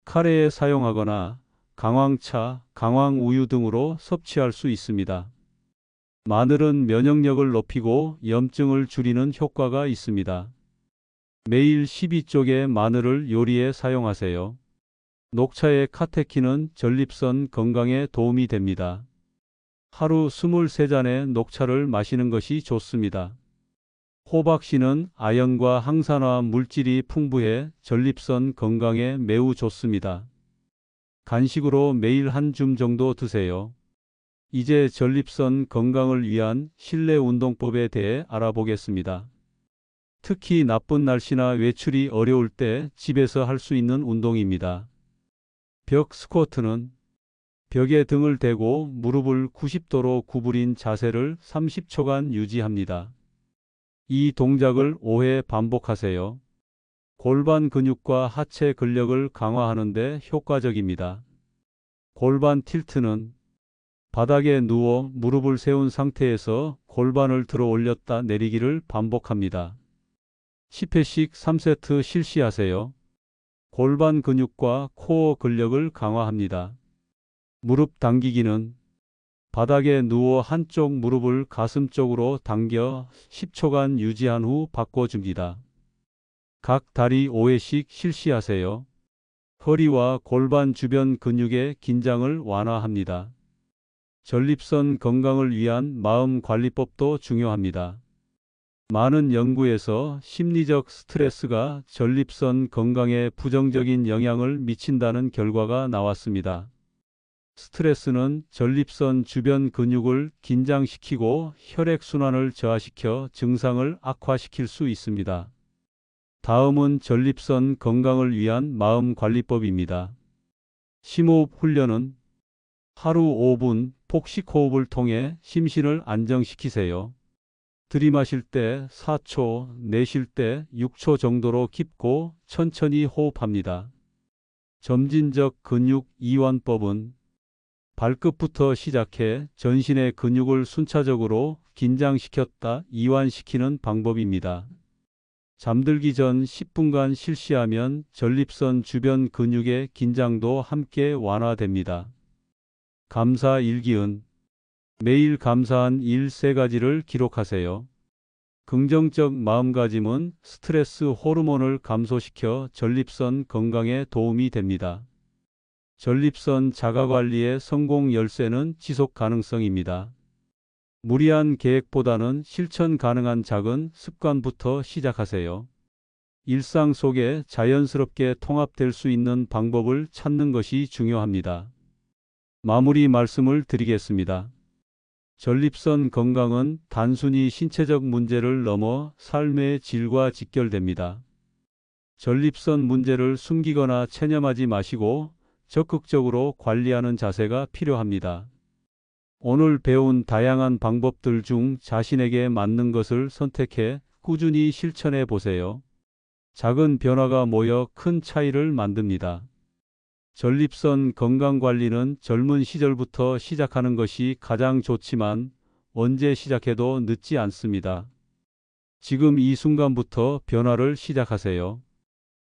카레에 사용하거나 강황차, 강황우유 등으로 섭취할 수 있습니다. 마늘은 면역력을 높이고 염증을 줄이는 효과가 있습니다. 매일 12쪽의 마늘을 요리에 사용하세요. 녹차의 카테킨은 전립선 건강에 도움이 됩니다. 하루 23잔의 녹차를 마시는 것이 좋습니다. 호박씨는 아연과 항산화 물질이 풍부해 전립선 건강에 매우 좋습니다. 간식으로 매일 한 줌 정도 드세요. 이제 전립선 건강을 위한 실내 운동법에 대해 알아보겠습니다. 특히 나쁜 날씨나 외출이 어려울 때 집에서 할 수 있는 운동입니다. 벽 스쿼트는 벽에 등을 대고 무릎을 90도로 구부린 자세를 30초간 유지합니다. 이 동작을 5회 반복하세요. 골반 근육과 하체 근력을 강화하는 데 효과적입니다. 골반 틸트는 바닥에 누워 무릎을 세운 상태에서 골반을 들어 올렸다 내리기를 반복합니다. 10회씩 3세트 실시하세요. 골반 근육과 코어 근력을 강화합니다. 무릎 당기기는 바닥에 누워 한쪽 무릎을 가슴 쪽으로 당겨 10초간 유지한 후 바꿔줍니다. 각 다리 5회씩 실시하세요. 허리와 골반 주변 근육의 긴장을 완화합니다. 전립선 건강을 위한 마음 관리법도 중요합니다. 많은 연구에서 심리적 스트레스가 전립선 건강에 부정적인 영향을 미친다는 결과가 나왔습니다. 스트레스는 전립선 주변 근육을 긴장시키고 혈액순환을 저하시켜 증상을 악화시킬 수 있습니다. 다음은 전립선 건강을 위한 마음 관리법입니다. 심호흡 훈련은 하루 5분 폭식 호흡을 통해 심신을 안정시키세요. 들이마실 때 4초, 내쉴 때 6초 정도로 깊고 천천히 호흡합니다. 점진적 근육 이완법은 발끝부터 시작해 전신의 근육을 순차적으로 긴장시켰다 이완시키는 방법입니다. 잠들기 전 10분간 실시하면 전립선 주변 근육의 긴장도 함께 완화됩니다. 감사 일기은 매일 감사한 일 3가지를 기록하세요. 긍정적 마음가짐은 스트레스 호르몬을 감소시켜 전립선 건강에 도움이 됩니다. 전립선 자가관리의 성공 열쇠는 지속 가능성입니다. 무리한 계획보다는 실천 가능한 작은 습관부터 시작하세요. 일상 속에 자연스럽게 통합될 수 있는 방법을 찾는 것이 중요합니다. 마무리 말씀을 드리겠습니다. 전립선 건강은 단순히 신체적 문제를 넘어 삶의 질과 직결됩니다. 전립선 문제를 숨기거나 체념하지 마시고 적극적으로 관리하는 자세가 필요합니다. 오늘 배운 다양한 방법들 중 자신에게 맞는 것을 선택해 꾸준히 실천해 보세요. 작은 변화가 모여 큰 차이를 만듭니다. 전립선 건강 관리는 젊은 시절부터 시작하는 것이 가장 좋지만 언제 시작해도 늦지 않습니다. 지금 이 순간부터 변화를 시작하세요.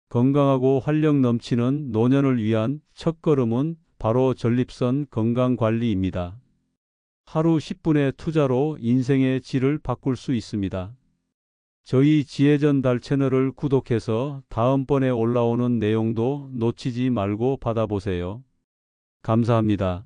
건강하고 활력 넘치는 노년을 위한 첫걸음은 바로 전립선 건강 관리입니다. 하루 10분의 투자로 인생의 질을 바꿀 수 있습니다. 저희 지혜전달 채널을 구독해서 다음번에 올라오는 내용도 놓치지 말고 받아보세요. 감사합니다.